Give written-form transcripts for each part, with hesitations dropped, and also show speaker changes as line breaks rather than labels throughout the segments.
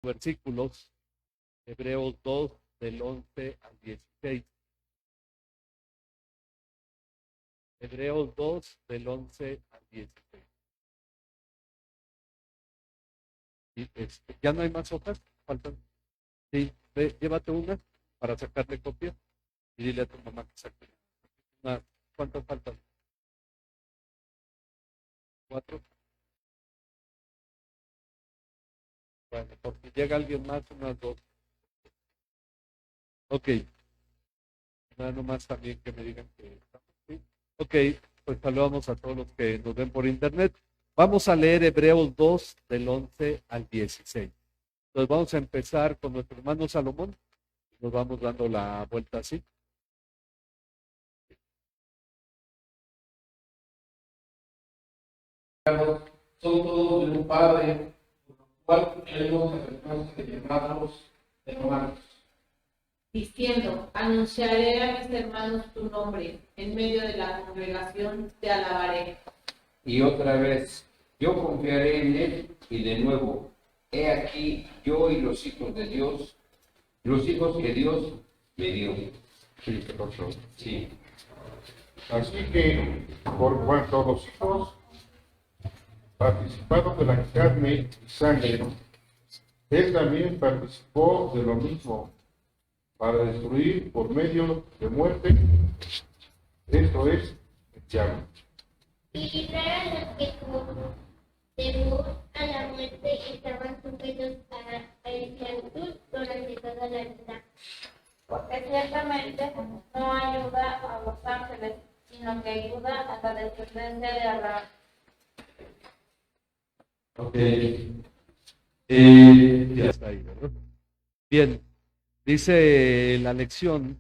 versículos, Hebreos 2, del 11 al 16. Hebreos 2, del 11 al 16. Y ya no hay más hojas, faltan. Sí, llévate una para sacarle copia y dile a tu mamá que saque una. ¿Cuántas faltan? ¿Cuatro? Bueno, porque llega alguien más, unas dos. Ok, nada nomás también que me digan que estamos, ¿sí? Ok, pues saludamos a todos los que nos ven por internet. Vamos a leer Hebreos 2 del 11 al 16. Entonces vamos a empezar con nuestro hermano Salomón. Nos vamos dando la vuelta así.
Son todos de un Padre, por lo cual tenemos la vergüenza de llamarlos hermanos.
Diciendo, anunciaré a mis hermanos tu nombre, en medio de la congregación te alabaré.
Y otra vez, yo confiaré en él, y de nuevo, he aquí yo y los hijos de Dios, los hijos que Dios me dio.
Sí, otro.
Sí.
Así que, por cuanto los hijos participaron de la carne y sangre, él también participó de lo mismo, para destruir por medio de muerte, esto es, el diablo.
Y librar a los que por temor a la muerte estaban sujetos a la esclavitud durante toda la vida.
Porque ciertamente no ayuda a los ángeles, sino que ayuda a la descendencia de Abraham.
Ok. Ya está ahí, ¿verdad? Bien, dice la lección,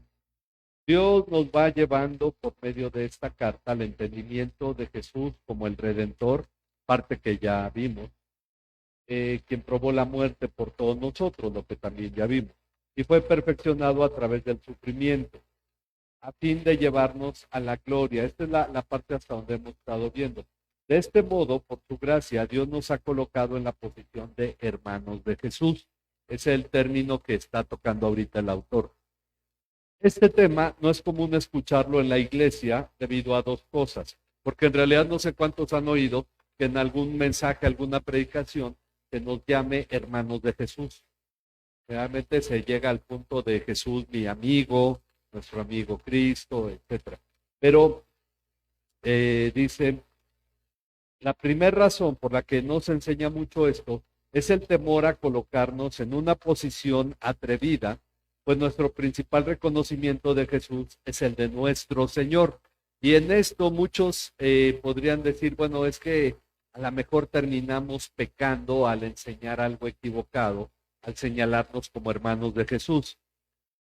Dios nos va llevando por medio de esta carta al entendimiento de Jesús como el Redentor, parte que ya vimos, quien probó la muerte por todos nosotros, lo que también ya vimos, y fue perfeccionado a través del sufrimiento, a fin de llevarnos a la gloria. Esta es la parte hasta donde hemos estado viendo. De este modo, por su gracia, Dios nos ha colocado en la posición de hermanos de Jesús. Ese es el término que está tocando ahorita el autor. Este tema no es común escucharlo en la iglesia debido a dos cosas, porque en realidad no sé cuántos han oído que en algún mensaje, alguna predicación, se nos llame hermanos de Jesús. Realmente se llega al punto de Jesús, mi amigo, nuestro amigo Cristo, etcétera. Pero dice, la primera razón por la que no se enseña mucho esto es el temor a colocarnos en una posición atrevida, pues nuestro principal reconocimiento de Jesús es el de nuestro Señor. Y en esto muchos podrían decir, bueno, es que a lo mejor terminamos pecando al enseñar algo equivocado, al señalarnos como hermanos de Jesús.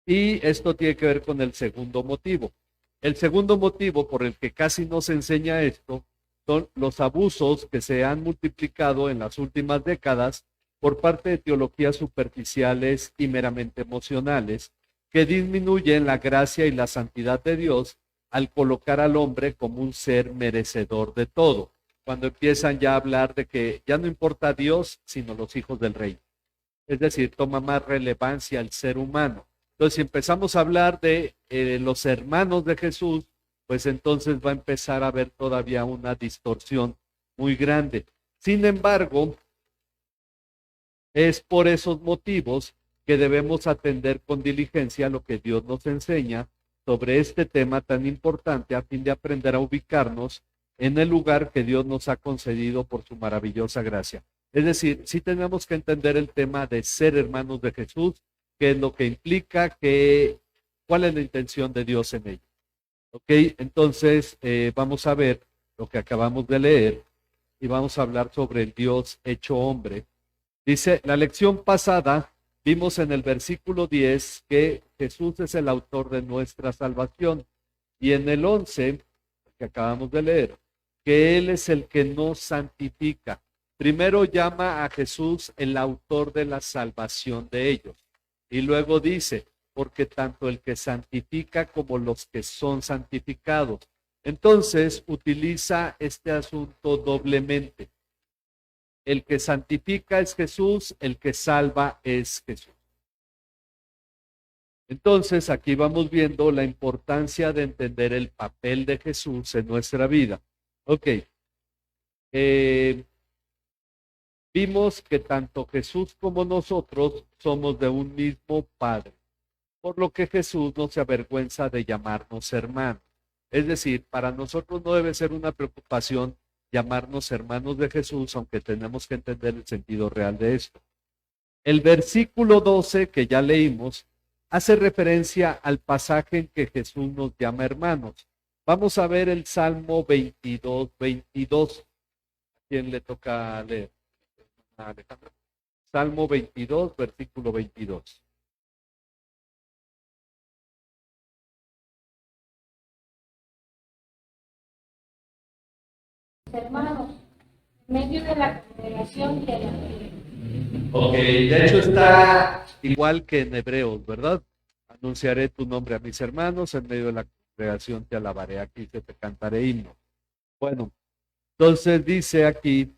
Y esto tiene que ver con el segundo motivo. El segundo motivo por el que casi no se enseña esto son los abusos que se han multiplicado en las últimas décadas por parte de teologías superficiales y meramente emocionales, que disminuyen la gracia y la santidad de Dios al colocar al hombre como un ser merecedor de todo. Cuando empiezan ya a hablar de que ya no importa Dios, sino los hijos del rey. Es decir, toma más relevancia el ser humano. Entonces, si empezamos a hablar de los hermanos de Jesús, pues entonces va a empezar a haber todavía una distorsión muy grande. Sin embargo, es por esos motivos que debemos atender con diligencia lo que Dios nos enseña sobre este tema tan importante a fin de aprender a ubicarnos en el lugar que Dios nos ha concedido por su maravillosa gracia. Es decir, sí tenemos que entender el tema de ser hermanos de Jesús, qué es lo que implica, cuál es la intención de Dios en ello. Ok, entonces vamos a ver lo que acabamos de leer y vamos a hablar sobre el Dios hecho hombre. Dice, la lección pasada vimos en el versículo 10 que Jesús es el autor de nuestra salvación y en el 11 que acabamos de leer, que Él es el que nos santifica. Primero llama a Jesús el autor de la salvación de ellos y luego dice, porque tanto el que santifica como los que son santificados. Entonces utiliza este asunto doblemente. El que santifica es Jesús, el que salva es Jesús. Entonces, aquí vamos viendo la importancia de entender el papel de Jesús en nuestra vida. Ok. Vimos que tanto Jesús como nosotros somos de un mismo Padre, por lo que Jesús no se avergüenza de llamarnos hermanos. Es decir, para nosotros no debe ser una preocupación llamarnos hermanos de Jesús, aunque tenemos que entender el sentido real de esto. El versículo 12 que ya leímos hace referencia al pasaje en que Jesús nos llama hermanos. Vamos a ver el Salmo 22. ¿A quién le toca leer? Alejandro. Salmo 22, versículo 22.
Hermanos, en medio de la congregación de la
Ok, de hecho está igual que en Hebreos, ¿verdad? Anunciaré tu nombre a mis hermanos, en medio de la congregación te alabaré, aquí te cantaré himno. Bueno, entonces dice aquí,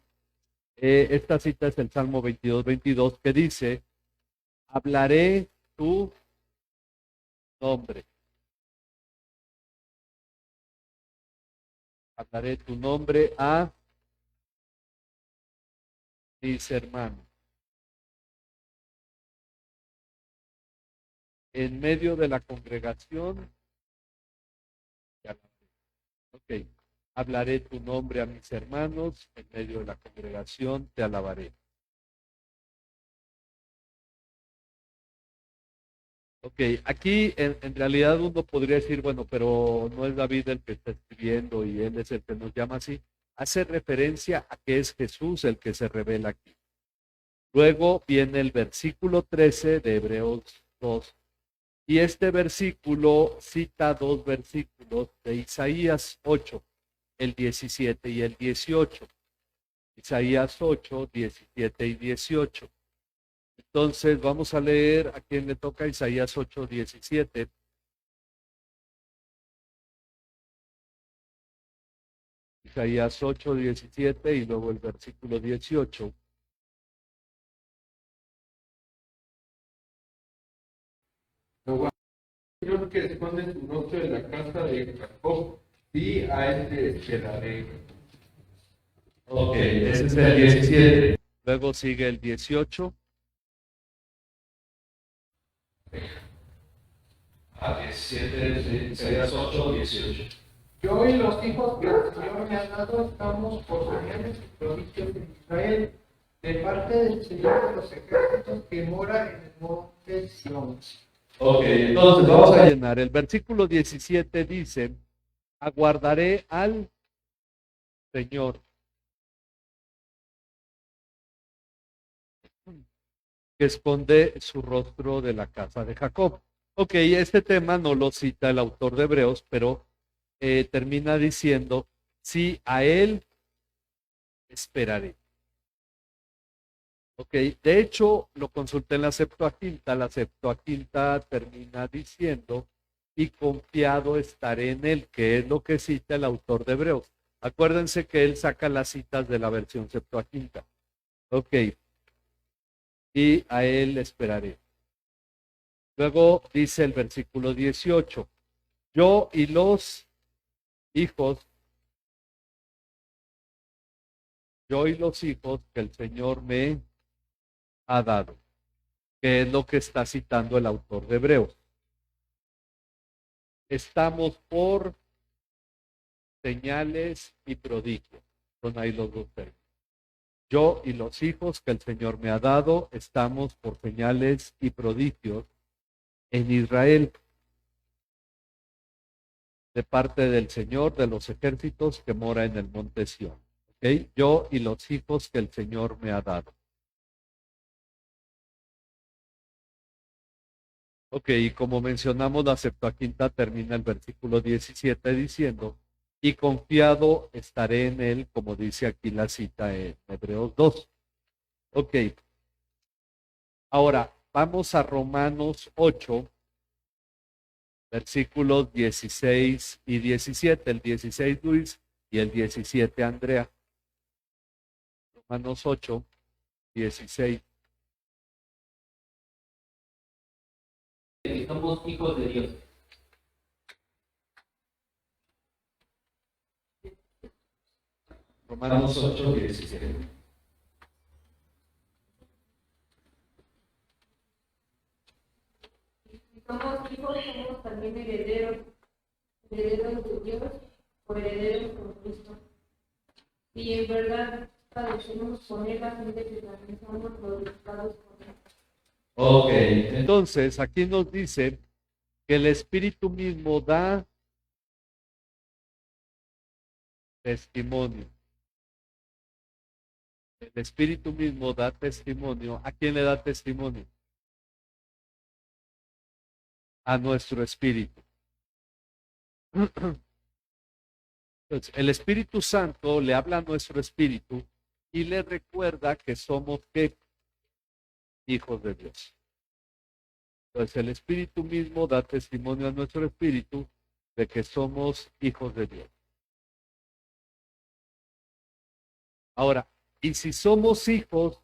esta cita es el Salmo 22, que dice, hablaré tu nombre. Hablaré tu nombre a mis hermanos. En medio de la congregación. Ok. Hablaré tu nombre a mis hermanos, en medio de la congregación te alabaré. Ok, aquí en realidad uno podría decir, bueno, pero no es David el que está escribiendo y él es el que nos llama así. Hace referencia a que es Jesús el que se revela aquí. Luego viene el versículo 13 de Hebreos 2. Y este versículo cita dos versículos de Isaías 8, el 17 y el 18. Isaías 8, 17 y 18. Entonces vamos a leer a quien le toca Isaías 8, 17. Isaías 8, 17 y luego el versículo 18.
Señor que esconde tu rostro en la casa de Jacob, y a él te esperaré.
Ok, ese es el 17. Luego sigue el 18.
A 17, Isaías 8, 18. Yo y los hijos que el Señor me ha dado estamos por señales y prodigios en Israel, de parte del Señor de los ejércitos que mora en el monte Sión.
Ok, entonces vamos a llenar. El versículo 17 dice, aguardaré al Señor, que esconde su rostro de la casa de Jacob. Ok, este tema no lo cita el autor de Hebreos, pero termina diciendo, sí, a él esperaré. Ok, de hecho, lo consulté en la Septuaginta termina diciendo, y confiado estaré en él, que es lo que cita el autor de Hebreos. Acuérdense que él saca las citas de la versión Septuaginta. Ok, y a él esperaré. Luego dice el versículo 18, yo y los hijos que el Señor me ha dado, que es lo que está citando el autor de Hebreos. Estamos por señales y prodigios. Son ahí los dos términos. Yo y los hijos que el Señor me ha dado, estamos por señales y prodigios en Israel, de parte del Señor de los ejércitos que mora en el monte Sión. ¿Okay? Yo y los hijos que el Señor me ha dado. Ok, y como mencionamos, la Septuaginta termina el versículo 17 diciendo, y confiado estaré en él, como dice aquí la cita en Hebreos 2. Ok, ahora vamos a Romanos 8, versículos 16 y 17, el 16 Luis y el 17 Andrea. Romanos 8, 16.
Que somos hijos de Dios.
Romanos 8, 16.
Somos hijos, somos también herederos de Dios o herederos con Cristo. Y en verdad padecemos con Él a fin de que también somos glorificados con Él.
Ok, entonces aquí nos dice que el Espíritu mismo da testimonio. El Espíritu mismo da testimonio. ¿A quién le da testimonio? A nuestro espíritu. Entonces, el Espíritu Santo le habla a nuestro espíritu y le recuerda que somos ¿qué? Hijos de Dios. Entonces, el Espíritu mismo da testimonio a nuestro espíritu de que somos hijos de Dios. Ahora, y si somos hijos,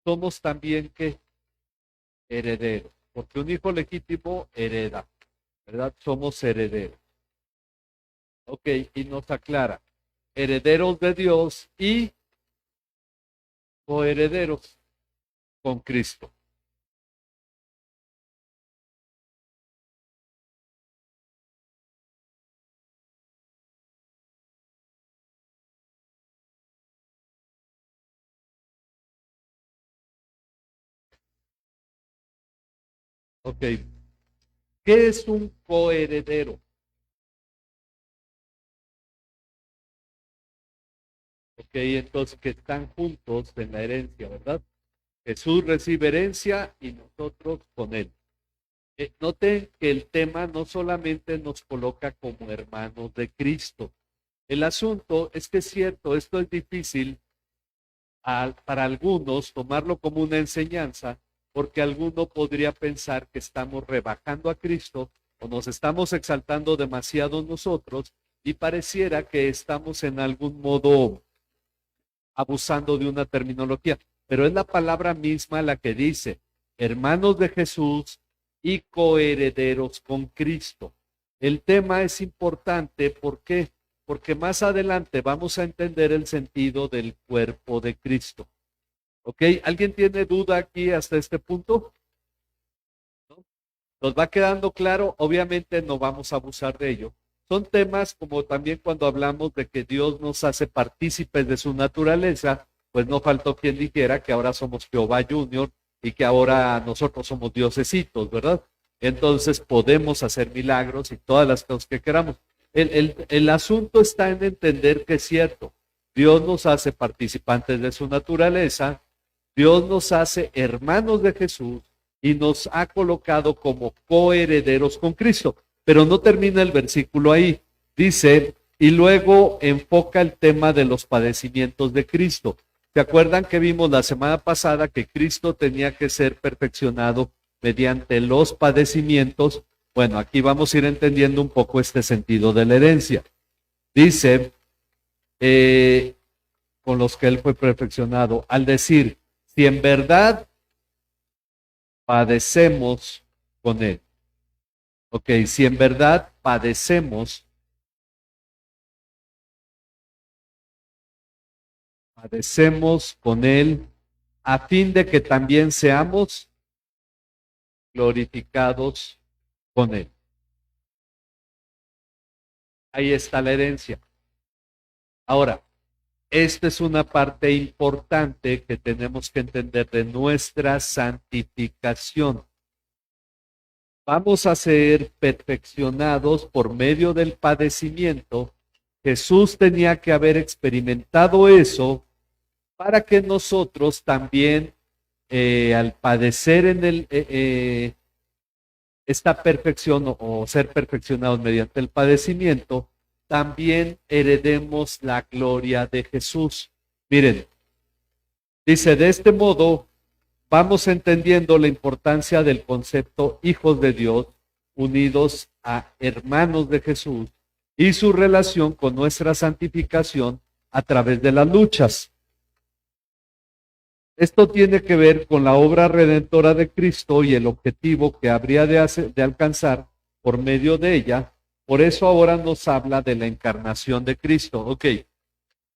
somos también ¿qué? Herederos. Porque un hijo legítimo hereda, ¿verdad? Somos herederos. Ok, y nos aclara, herederos de Dios y coherederos con Cristo. Ok, ¿qué es un coheredero? Ok, entonces que están juntos en la herencia, ¿verdad? Jesús recibe herencia y nosotros con él. Noten que el tema no solamente nos coloca como hermanos de Cristo. El asunto es que es cierto, esto es difícil para algunos tomarlo como una enseñanza, porque alguno podría pensar que estamos rebajando a Cristo o nos estamos exaltando demasiado nosotros y pareciera que estamos en algún modo abusando de una terminología, pero es la palabra misma la que dice hermanos de Jesús y coherederos con Cristo. El tema es importante, ¿por qué? Porque más adelante vamos a entender el sentido del cuerpo de Cristo. ¿Ok? ¿Alguien tiene duda aquí hasta este punto? ¿No? ¿Nos va quedando claro? Obviamente no vamos a abusar de ello. Son temas como también cuando hablamos de que Dios nos hace partícipes de su naturaleza, pues no faltó quien dijera que ahora somos Jehová Junior y que ahora nosotros somos diosesitos, ¿verdad? Entonces podemos hacer milagros y todas las cosas que queramos. El asunto está en entender que es cierto, Dios nos hace participantes de su naturaleza, Dios nos hace hermanos de Jesús y nos ha colocado como coherederos con Cristo. Pero no termina el versículo ahí. Dice, y luego enfoca el tema de los padecimientos de Cristo. ¿Se acuerdan que vimos la semana pasada que Cristo tenía que ser perfeccionado mediante los padecimientos? Bueno, aquí vamos a ir entendiendo un poco este sentido de la herencia. Dice, con los que él fue perfeccionado, al decir, si en verdad padecemos con él. Ok, si en verdad padecemos con él, a fin de que también seamos glorificados con él. Ahí está la herencia. Ahora, esta es una parte importante que tenemos que entender de nuestra santificación. Vamos a ser perfeccionados por medio del padecimiento. Jesús tenía que haber experimentado eso para que nosotros también, al padecer en esta perfección o ser perfeccionados mediante el padecimiento, también heredemos la gloria de Jesús. Miren, dice, de este modo vamos entendiendo la importancia del concepto hijos de Dios unidos a hermanos de Jesús y su relación con nuestra santificación a través de las luchas. Esto tiene que ver con la obra redentora de Cristo y el objetivo que habría de alcanzar por medio de ella. Por eso ahora nos habla de la encarnación de Cristo. Ok,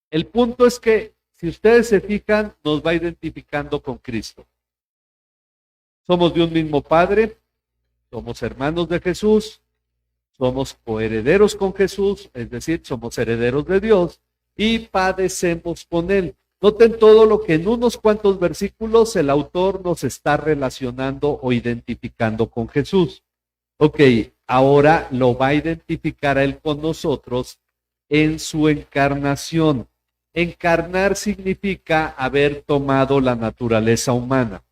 el punto es que si ustedes se fijan, nos va identificando con Cristo. Somos de un mismo Padre, somos hermanos de Jesús, somos coherederos con Jesús, es decir, somos herederos de Dios y padecemos con Él. Noten todo lo que en unos cuantos versículos el autor nos está relacionando o identificando con Jesús. Ok, ahora lo va a identificar a Él con nosotros en su encarnación. Encarnar significa haber tomado la naturaleza humana.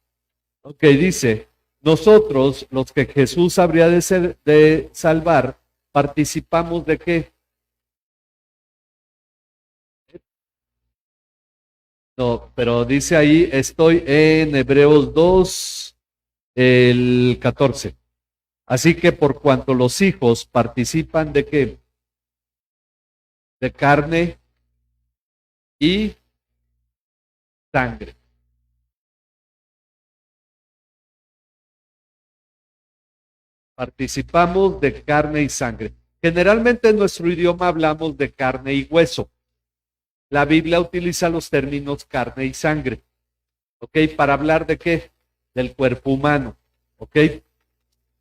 Ok, dice, nosotros, los que Jesús habría de salvar, participamos de qué? No, pero dice ahí, estoy en Hebreos 2, el 14. Así que por cuanto los hijos participan de qué? De carne y sangre. Participamos de carne y sangre. Generalmente en nuestro idioma hablamos de carne y hueso. La Biblia utiliza los términos carne y sangre. ¿Ok? ¿Para hablar de qué? Del cuerpo humano. ¿Ok?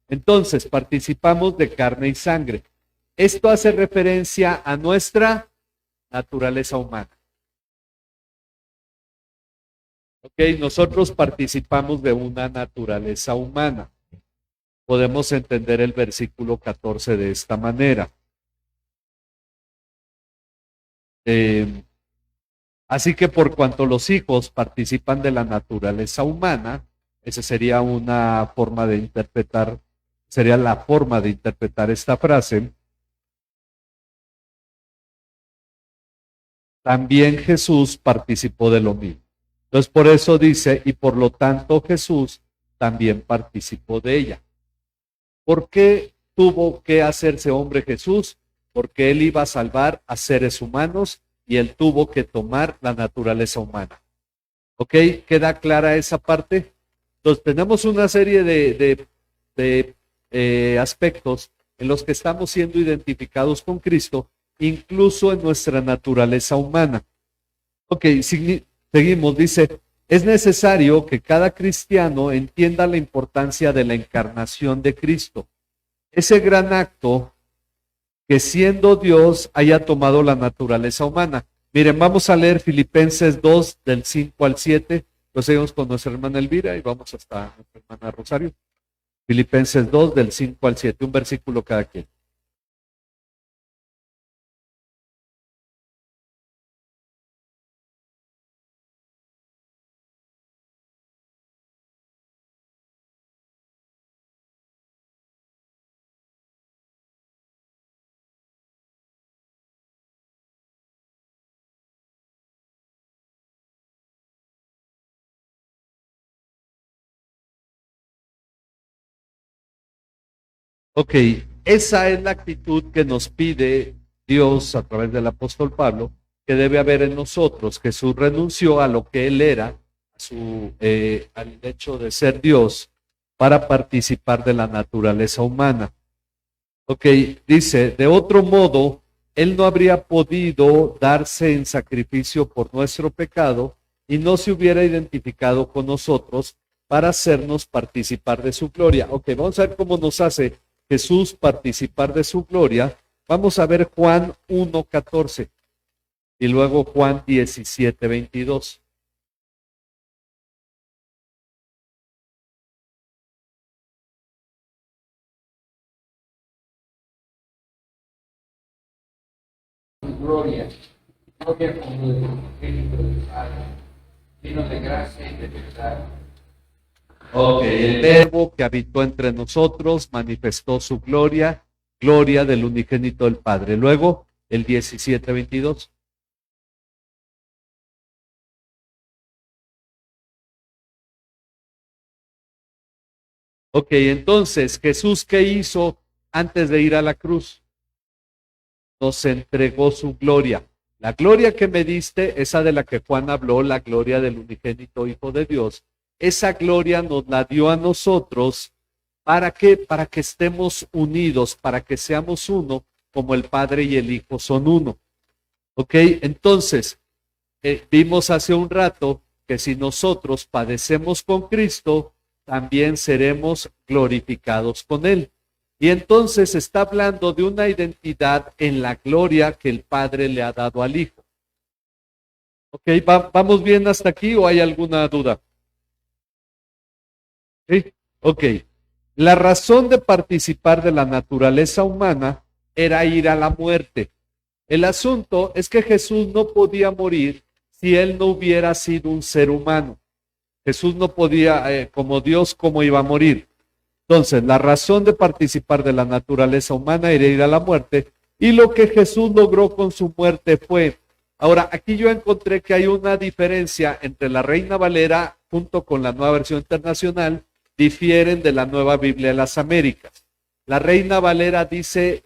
Entonces, participamos de carne y sangre. Esto hace referencia a nuestra naturaleza humana. ¿Ok? Nosotros participamos de una naturaleza humana. Podemos entender el versículo 14 de esta manera. Así que por cuanto los hijos participan de la naturaleza humana, esa sería una forma de interpretar, sería la forma de interpretar esta frase. También Jesús participó de lo mismo. Entonces por eso dice, y por lo tanto Jesús también participó de ella. ¿Por qué tuvo que hacerse hombre Jesús? Porque Él iba a salvar a seres humanos y Él tuvo que tomar la naturaleza humana. ¿Ok? ¿Queda clara esa parte? Entonces tenemos una serie de aspectos en los que estamos siendo identificados con Cristo, incluso en nuestra naturaleza humana. Ok, seguimos, dice, es necesario que cada cristiano entienda la importancia de la encarnación de Cristo. Ese gran acto que siendo Dios haya tomado la naturaleza humana. Miren, vamos a leer Filipenses 2 del 5 al 7. Lo seguimos con nuestra hermana Elvira y vamos hasta nuestra hermana Rosario. Filipenses 2 del 5 al 7, un versículo cada quien. Ok, esa es la actitud que nos pide Dios a través del apóstol Pablo, que debe haber en nosotros. Jesús renunció a lo que él era, al hecho de ser Dios, para participar de la naturaleza humana. Ok, dice, de otro modo, él no habría podido darse en sacrificio por nuestro pecado y no se hubiera identificado con nosotros para hacernos participar de su gloria. Ok, vamos a ver cómo nos hace Jesús participar de su gloria. Vamos a ver Juan 1:14 y luego Juan 17:22.
Gloria, gloria como del Espíritu del Padre, lleno de gracia y de verdad.
Ok, el Verbo que habitó entre nosotros manifestó su gloria, gloria del unigénito del Padre. Luego, el 17:22. Ok, entonces, Jesús, ¿qué hizo antes de ir a la cruz? Nos entregó su gloria. La gloria que me diste, esa de la que Juan habló, la gloria del unigénito Hijo de Dios, esa gloria nos la dio a nosotros. ¿Para qué? Para que estemos unidos, para que seamos uno, como el Padre y el Hijo son uno. ¿Ok? Entonces, vimos hace un rato que si nosotros padecemos con Cristo, también seremos glorificados con Él. Y entonces está hablando de una identidad en la gloria que el Padre le ha dado al Hijo. ¿Ok? ¿Vamos bien hasta aquí o hay alguna duda? ¿Sí? Ok. La razón de participar de la naturaleza humana era ir a la muerte. El asunto es que Jesús no podía morir si Él no hubiera sido un ser humano. Jesús no podía, como Dios, ¿cómo iba a morir? Entonces, la razón de participar de la naturaleza humana era ir a la muerte, y lo que Jesús logró con su muerte fue... Ahora, aquí yo encontré que hay una diferencia entre la Reina Valera junto con la Nueva Versión Internacional, difieren de la Nueva Biblia de las Américas. La Reina Valera dice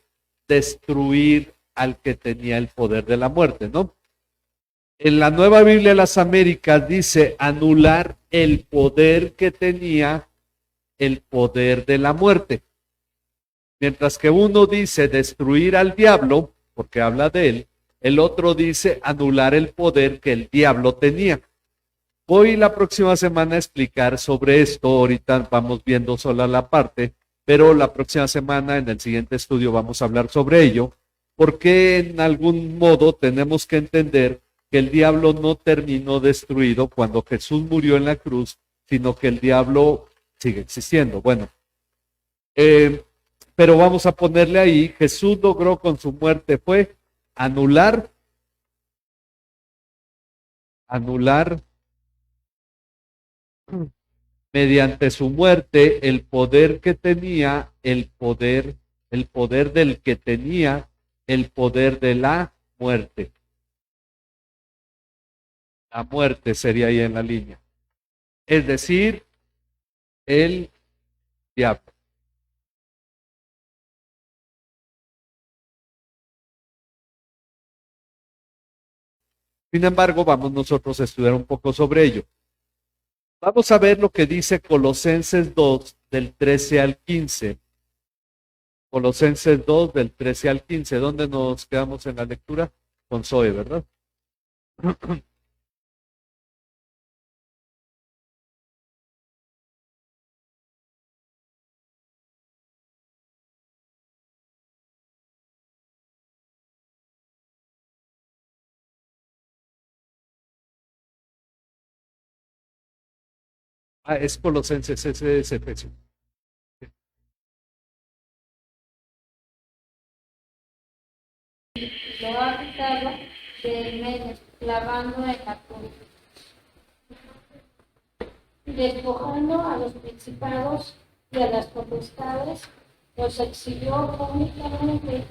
destruir al que tenía el poder de la muerte, ¿no? En la Nueva Biblia de las Américas dice anular el poder que tenía el poder de la muerte. Mientras que uno dice destruir al diablo, porque habla de él, el otro dice anular el poder que el diablo tenía. Voy la próxima semana a explicar sobre esto, ahorita vamos viendo sola la parte, pero la próxima semana en el siguiente estudio vamos a hablar sobre ello, porque en algún modo tenemos que entender que el diablo no terminó destruido cuando Jesús murió en la cruz, sino que el diablo sigue existiendo. Bueno, pero vamos a ponerle ahí, Jesús logró con su muerte fue anular mediante su muerte el poder que tenía, el poder del que tenía el poder de la muerte. La muerte sería ahí en la línea. Es decir, el diablo. Sin embargo, vamos nosotros a estudiar un poco sobre ello. Vamos a ver lo que dice Colosenses 2, del 13 al 15. Colosenses 2, del 13 al 15. ¿Dónde nos quedamos en la lectura? Con Zoe, ¿verdad? Es Colosenses, ese es Efesios.
Lo ha quitado del medio, clavando en la cruz, despojando a los principados y a las potestades, los exhibió públicamente,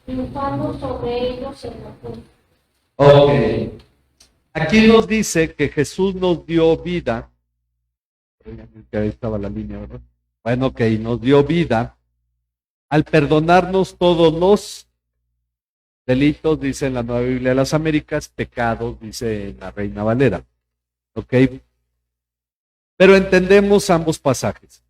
triunfando sobre ellos en la cruz.
Ok. Aquí nos dice que Jesús nos dio vida. Ahí estaba la línea, ¿verdad? Bueno, ok, nos dio vida al perdonarnos todos los delitos, dice en la Nueva Biblia de las Américas, pecados, dice en la Reina Valera. Ok. Pero entendemos ambos pasajes.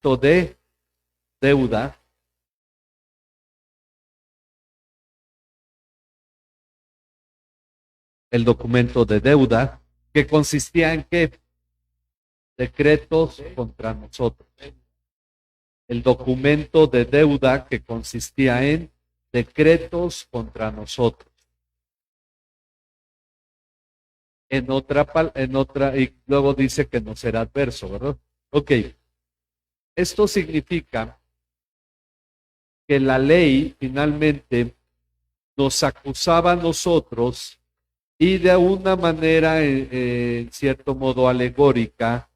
De deuda. El documento de deuda, que consistía en ¿qué? Decretos contra nosotros. El documento de deuda que consistía en decretos contra nosotros. En otra, y luego dice que no será adverso, ¿verdad? Ok. Esto significa que la ley finalmente nos acusaba a nosotros y de una manera, en cierto modo alegórica,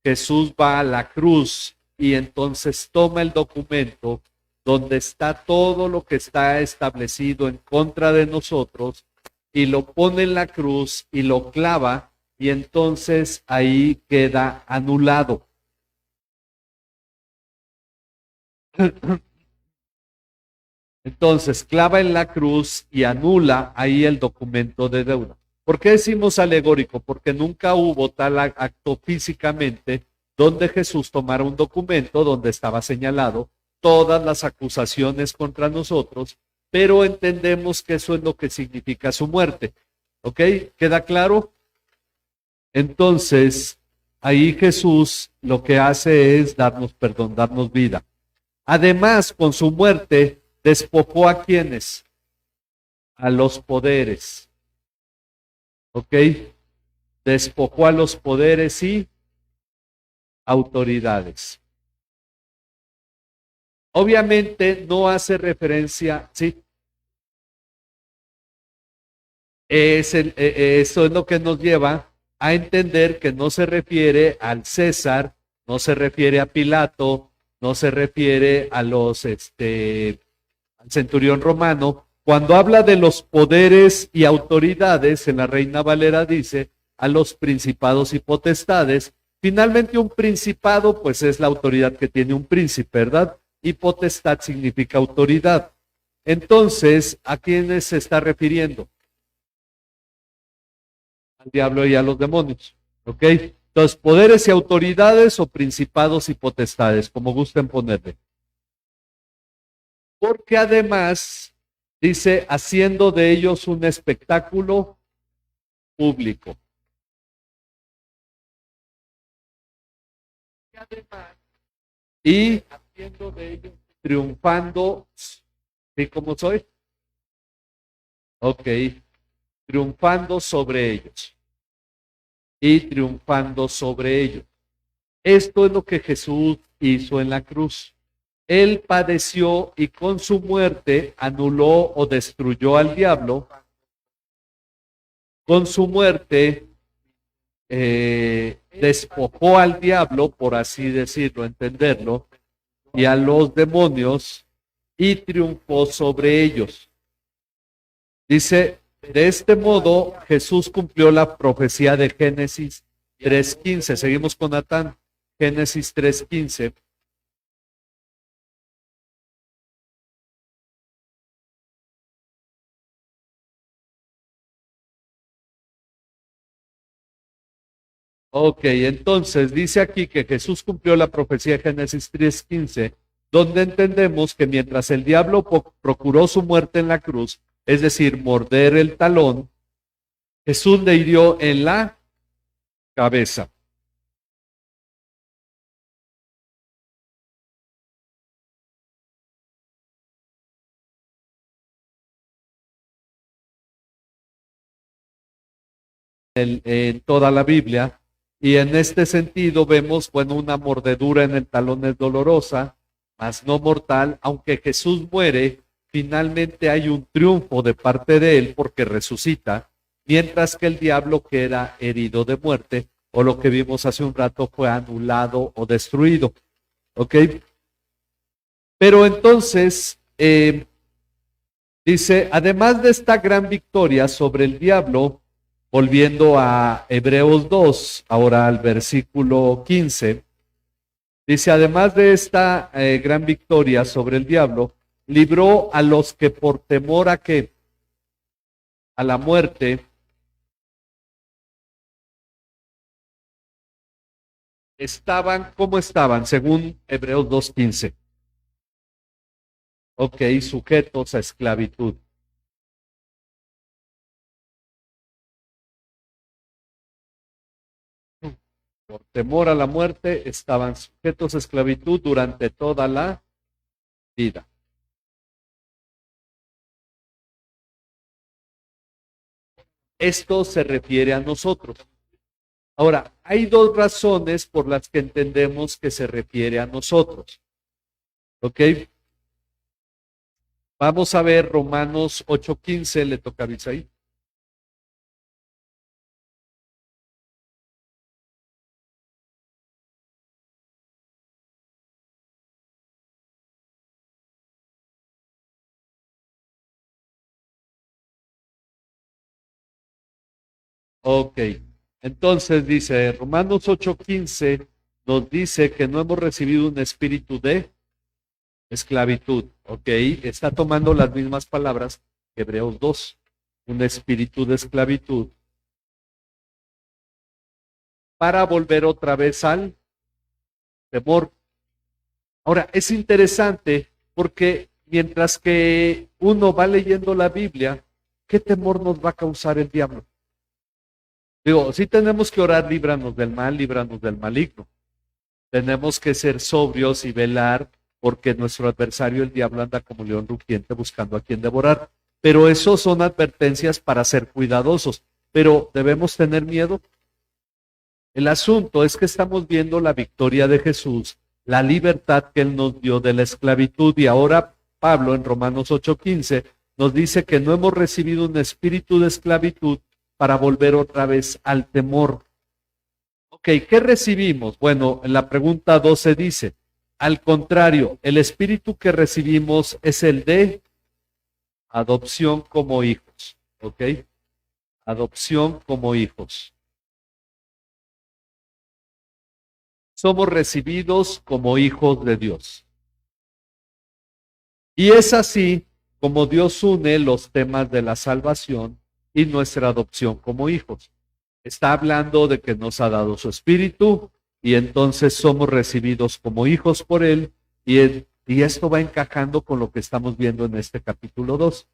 Jesús va a la cruz y entonces toma el documento donde está todo lo que está establecido en contra de nosotros y lo pone en la cruz y lo clava y entonces ahí queda anulado. Entonces, clava en la cruz y anula ahí el documento de deuda. ¿Por qué decimos alegórico? Porque nunca hubo tal acto físicamente donde Jesús tomara un documento donde estaba señalado todas las acusaciones contra nosotros, pero entendemos que eso es lo que significa su muerte. ¿Ok? ¿Queda claro? Entonces, ahí Jesús lo que hace es darnos perdón, darnos vida. Además, con su muerte, despojó a quienes, a los poderes, ¿ok? Despojó a los poderes y autoridades. Obviamente no hace referencia, ¿sí? Eso es lo que nos lleva a entender que no se refiere al César, no se refiere a Pilato, no se refiere a los, al centurión romano. Cuando habla de los poderes y autoridades, en la Reina Valera dice a los principados y potestades. Finalmente un principado pues es la autoridad que tiene un príncipe, ¿verdad? Y potestad significa autoridad. Entonces, ¿a quiénes se está refiriendo? Al diablo y a los demonios, ¿ok? Entonces, poderes y autoridades o principados y potestades, como gusten ponerle. Porque además dice, haciendo de ellos un espectáculo público. Y haciendo de ellos, triunfando, ¿sí cómo soy? Ok, triunfando sobre ellos. Y triunfando sobre ellos. Esto es lo que Jesús hizo en la cruz. Él padeció y con su muerte anuló o destruyó al diablo. Con su muerte despojó al diablo, por así decirlo, entenderlo, y a los demonios y triunfó sobre ellos. Dice, de este modo Jesús cumplió la profecía de Génesis 3:15. Seguimos con Natán, Génesis 3:15. Ok, entonces dice aquí que Jesús cumplió la profecía de Génesis 3:15, donde entendemos que mientras el diablo procuró su muerte en la cruz, es decir, morder el talón, Jesús le hirió en la cabeza. En toda la Biblia, y en este sentido vemos, bueno, una mordedura en el talón es dolorosa, mas no mortal. Aunque Jesús muere, finalmente hay un triunfo de parte de él porque resucita, mientras que el diablo queda herido de muerte, o lo que vimos hace un rato fue anulado o destruido. ¿Ok? Pero entonces, dice, además de esta gran victoria sobre el diablo, volviendo a Hebreos 2, ahora al versículo 15, dice, además de esta gran victoria sobre el diablo, libró a los que por temor a que, a la muerte, estaban, ¿cómo estaban? Según Hebreos 2:15. Ok, sujetos a esclavitud. Por temor a la muerte, estaban sujetos a esclavitud durante toda la vida. Esto se refiere a nosotros. Ahora, hay dos razones por las que entendemos que se refiere a nosotros. ¿Ok? Vamos a ver Romanos 8:15, le toca a Abisaí. Ok, Entonces dice, Romanos 8:15 nos dice que no hemos recibido un espíritu de esclavitud, ¿ok? Está tomando las mismas palabras que Hebreos 2, un espíritu de esclavitud, para volver otra vez al temor. Ahora, es interesante porque mientras que uno va leyendo la Biblia, ¿qué temor nos va a causar el diablo? Digo, sí tenemos que orar, líbranos del mal, líbranos del maligno. Tenemos que ser sobrios y velar porque nuestro adversario, el diablo, anda como león rugiente buscando a quien devorar. Pero eso son advertencias para ser cuidadosos. Pero ¿debemos tener miedo? El asunto es que estamos viendo la victoria de Jesús, la libertad que Él nos dio de la esclavitud, y ahora Pablo en Romanos 8:15 nos dice que no hemos recibido un espíritu de esclavitud para volver otra vez al temor. Ok, ¿qué recibimos? Bueno, en la pregunta 12 dice, al contrario, el espíritu que recibimos es el de adopción como hijos, ¿ok? Adopción como hijos. Somos recibidos como hijos de Dios. Y es así como Dios une los temas de la salvación y nuestra adopción como hijos. Está hablando de que nos ha dado su espíritu y entonces somos recibidos como hijos por Él, y esto va encajando con lo que estamos viendo en este capítulo 2.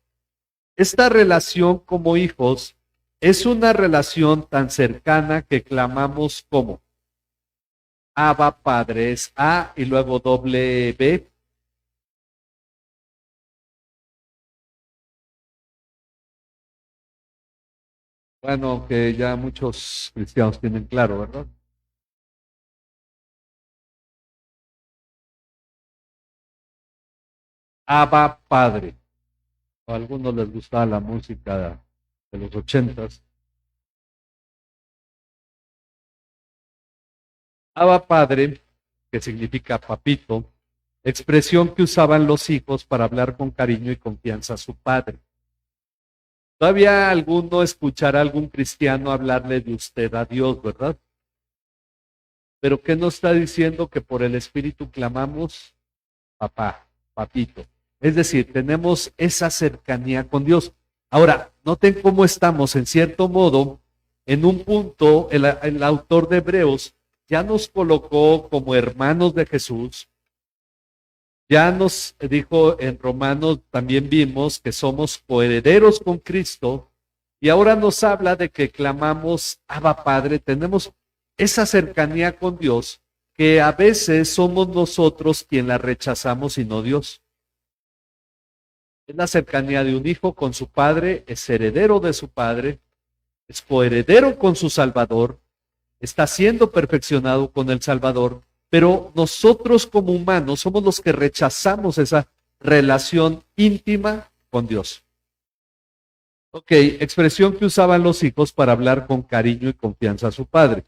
Esta relación como hijos es una relación tan cercana que clamamos como Abba Padre, es A y luego doble B. Bueno, que ya muchos cristianos tienen claro, ¿verdad? Abba Padre. A algunos les gustaba la música de los 80s. Abba Padre, que significa papito, expresión que usaban los hijos para hablar con cariño y confianza a su padre. Todavía alguno escuchará a algún cristiano hablarle de usted a Dios, ¿verdad? Pero ¿qué nos está diciendo? Que por el Espíritu clamamos papá, papito. Es decir, tenemos esa cercanía con Dios. Ahora, noten cómo estamos, en cierto modo, en un punto, el autor de Hebreos ya nos colocó como hermanos de Jesús. Ya nos dijo en Romanos, también vimos que somos coherederos con Cristo, y ahora nos habla de que clamamos Abba Padre. Tenemos esa cercanía con Dios que a veces somos nosotros quien la rechazamos y no Dios. Es la cercanía de un hijo con su padre, es heredero de su padre, es coheredero con su Salvador, está siendo perfeccionado con el Salvador, pero nosotros como humanos somos los que rechazamos esa relación íntima con Dios. Ok, expresión que usaban los hijos para hablar con cariño y confianza a su padre.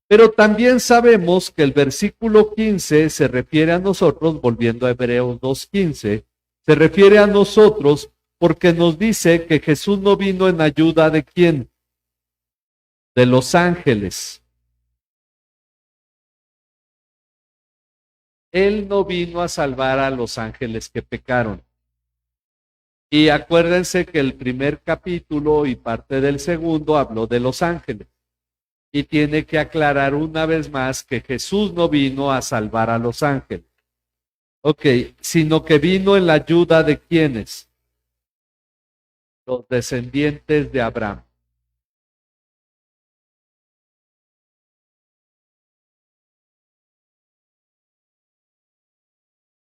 Pero también sabemos que el versículo 15 se refiere a nosotros, volviendo a Hebreos 2:15, se refiere a nosotros porque nos dice que Jesús no vino en ayuda de ¿quién? De los ángeles. Él no vino a salvar a los ángeles que pecaron. Y acuérdense que el primer capítulo y parte del segundo habló de los ángeles. Y tiene que aclarar una vez más que Jesús no vino a salvar a los ángeles. Ok, sino que vino en la ayuda de ¿quiénes? Los descendientes de Abraham.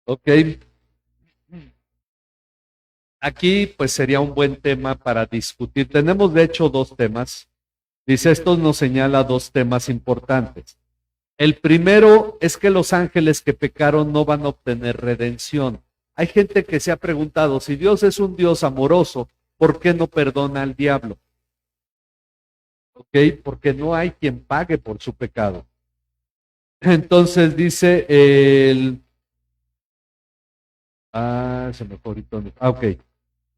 Ok. Aquí pues sería un buen tema para discutir. Tenemos de hecho dos temas. Dice, esto nos señala dos temas importantes. El primero es que los ángeles que pecaron no van a obtener redención. Hay gente que se ha preguntado, si Dios es un Dios amoroso, ¿por qué no perdona al diablo? Ok, porque no hay quien pague por su pecado. Entonces dice se me fue ahorita. Ok.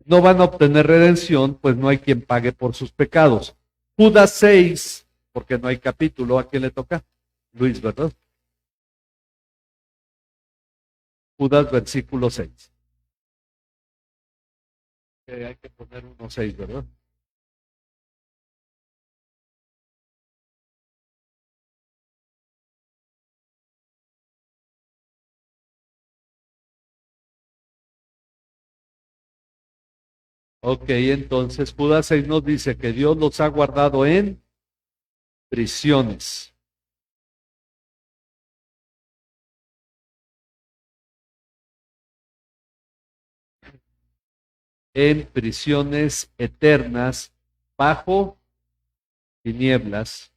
No van a obtener redención, pues no hay quien pague por sus pecados. Judas 6, porque no hay capítulo, ¿a quién le toca? Luis, ¿verdad? Judas versículo 6. Hay que poner 1:6, ¿verdad? Ok, entonces Judas 6 nos dice que Dios los ha guardado en prisiones. En prisiones eternas bajo tinieblas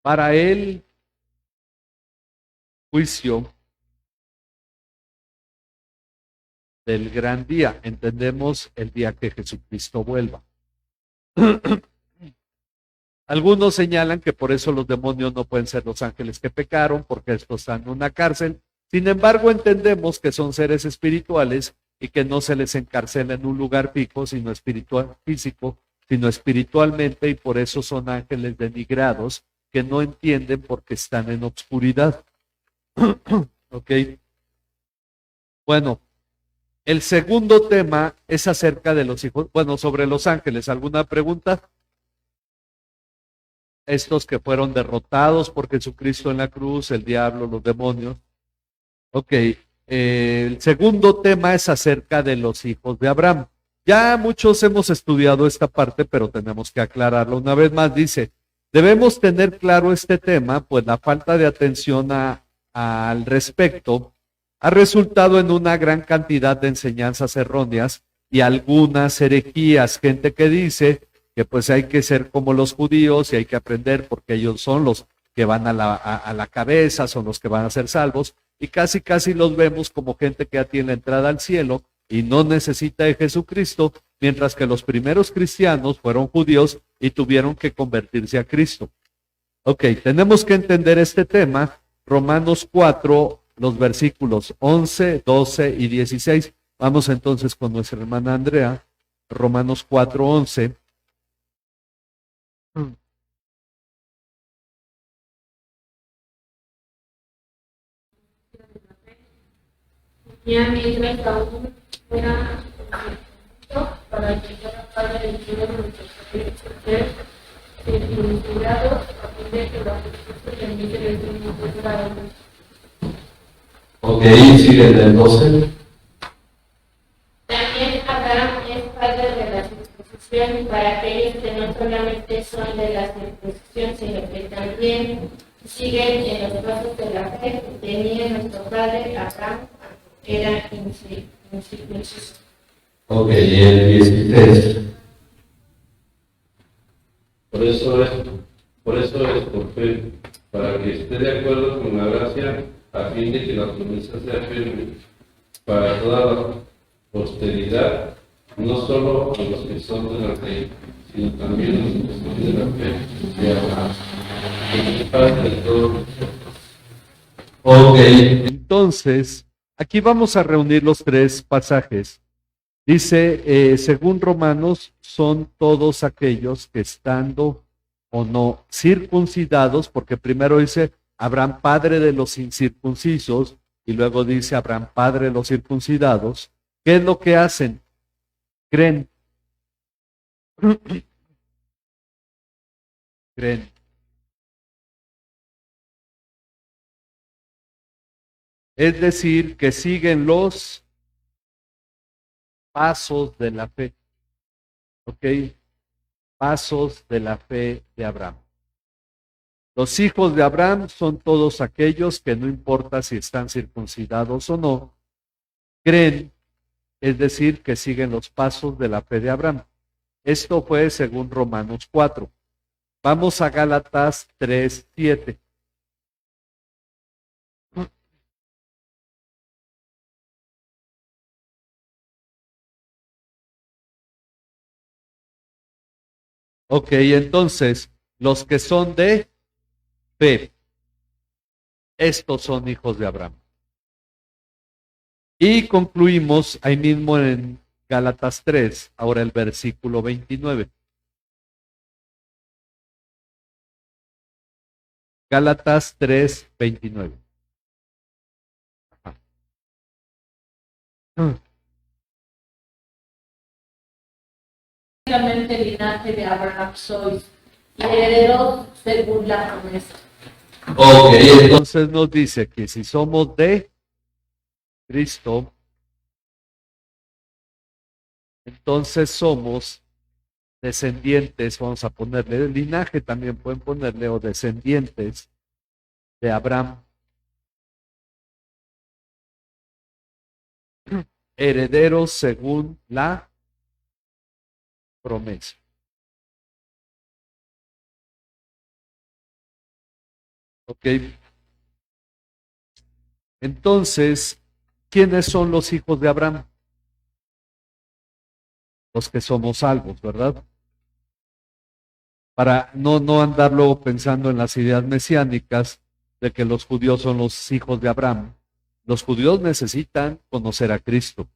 para el juicio del gran día. Entendemos el día que Jesucristo vuelva. Algunos señalan que por eso los demonios no pueden ser los ángeles que pecaron, porque estos están en una cárcel. Sin embargo, entendemos que son seres espirituales y que no se les encarcela en un lugar físico, sino espiritualmente, y por eso son ángeles denigrados que no entienden porque están en obscuridad. Ok. Bueno, el segundo tema es acerca de los hijos, sobre los ángeles. ¿Alguna pregunta? Estos que fueron derrotados por Jesucristo en la cruz, el diablo, los demonios. Ok, el segundo tema es acerca de los hijos de Abraham. Ya muchos hemos estudiado esta parte, pero tenemos que aclararlo. Una vez más dice, debemos tener claro este tema, pues la falta de atención al respecto ha resultado en una gran cantidad de enseñanzas erróneas y algunas herejías. Gente que dice que pues hay que ser como los judíos y hay que aprender porque ellos son los que van a la cabeza, son los que van a ser salvos, y casi los vemos como gente que ya tiene la entrada al cielo y no necesita de Jesucristo, mientras que los primeros cristianos fueron judíos y tuvieron que convertirse a Cristo. Ok, tenemos que entender este tema, Romanos 4, los versículos 11, 12 y 16. Vamos entonces con nuestra hermana Andrea, Romanos 4, 11.
Ya mientras aún era para que fuera padre del cielo de nuestros ser circuncidados a fin de que la justicia permite el Espíritu para nosotros.
Ok, sigue el 12.
También Abraham es padre de la circuncisión para aquellos que no solamente son de la circuncisión, sino que también siguen en los pasos de la fe que tenía nuestro padre Abraham, era incircunciso.
Ok, y el 16.
Por eso es por fe, para que esté de acuerdo con la gracia, a fin de que la promesa sea firme para toda la posteridad, no solo a los que son de la fe, sino también a los que son de la fe de Abraham, que es parte de todo.
Ok, entonces, aquí vamos a reunir los tres pasajes. Dice, según Romanos, son todos aquellos que estando o no circuncidados, porque primero dice Abraham padre de los incircuncisos y luego dice Abraham padre de los circuncidados. ¿Qué es lo que hacen? Creen. Creen. Es decir, que siguen los pasos de la fe. ¿Ok? Pasos de la fe de Abraham. Los hijos de Abraham son todos aquellos que no importa si están circuncidados o no, creen, es decir, que siguen los pasos de la fe de Abraham. Esto fue según Romanos 4. Vamos a Gálatas 3, 7. Ok, entonces, los que son de fe, estos son hijos de Abraham. Y concluimos ahí mismo en Gálatas 3, ahora el versículo 29. Gálatas 3, 29.
Únicamente el linaje de Abraham sois, y herederos según la promesa.
Ok,
Entonces nos dice que si somos de Cristo, entonces somos descendientes, vamos a ponerle linaje, también pueden ponerle, o descendientes de Abraham, herederos según la promesa. Ok. Entonces, ¿quiénes son los hijos de Abraham? Los que somos salvos, ¿verdad? Para no andar luego pensando en las ideas mesiánicas de que los judíos son los hijos de Abraham. Los judíos necesitan conocer a Cristo.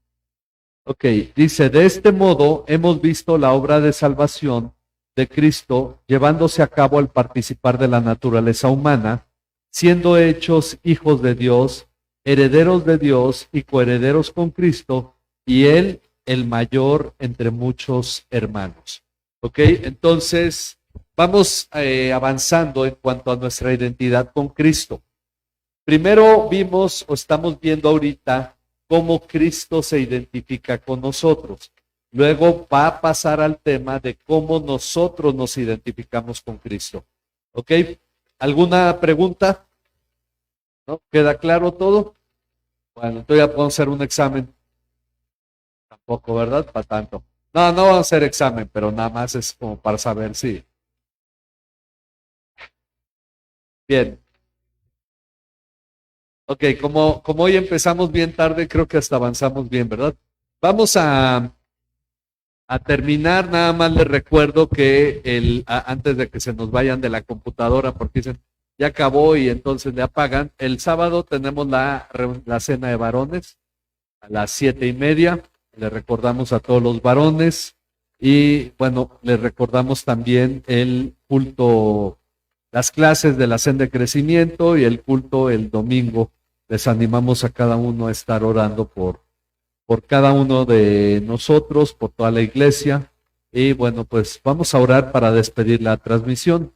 Ok, dice, de este modo hemos visto la obra de salvación de Cristo llevándose a cabo al participar de la naturaleza humana, siendo hechos hijos de Dios, herederos de Dios y coherederos con Cristo, y Él el mayor entre muchos hermanos. Ok, entonces vamos avanzando en cuanto a nuestra identidad con Cristo. Primero vimos o estamos viendo ahorita cómo Cristo se identifica con nosotros. Luego va a pasar al tema de cómo nosotros nos identificamos con Cristo. ¿Ok? ¿Alguna pregunta? ¿No? ¿Queda claro todo? Bueno, entonces ya podemos hacer un examen. Tampoco, ¿verdad? Para tanto. No vamos a hacer examen, pero nada más es como para saber si. Bien. Ok, como hoy empezamos bien tarde, creo que hasta avanzamos bien, ¿verdad? Vamos a terminar, nada más les recuerdo que antes de que se nos vayan de la computadora, porque dicen, ya acabó y entonces le apagan, el sábado tenemos la cena de varones a las 7:30, le recordamos a todos los varones y bueno, les recordamos también el culto, las clases de la senda de crecimiento y el culto el domingo. Les animamos a cada uno a estar orando por cada uno de nosotros, por toda la iglesia. Y bueno, pues vamos a orar para despedir la transmisión.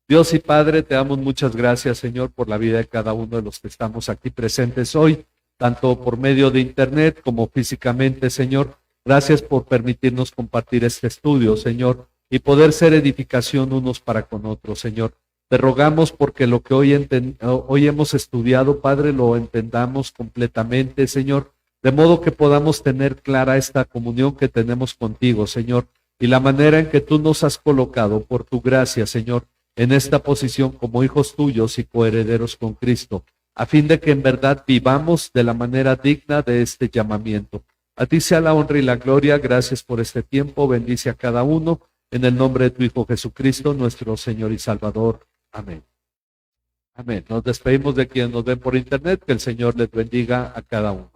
Dios y Padre, te damos muchas gracias, Señor, por la vida de cada uno de los que estamos aquí presentes hoy, tanto por medio de internet como físicamente, Señor. Gracias por permitirnos compartir este estudio, Señor, y poder ser edificación unos para con otros, Señor. Te rogamos porque lo que hoy hemos estudiado, Padre, lo entendamos completamente, Señor, de modo que podamos tener clara esta comunión que tenemos contigo, Señor, y la manera en que tú nos has colocado por tu gracia, Señor, en esta posición como hijos tuyos y coherederos con Cristo, a fin de que en verdad vivamos de la manera digna de este llamamiento. A ti sea la honra y la gloria. Gracias por este tiempo. Bendice a cada uno en el nombre de tu Hijo Jesucristo, nuestro Señor y Salvador. Amén. Amén. Nos despedimos de quienes nos ven por internet. Que el Señor les bendiga a cada uno.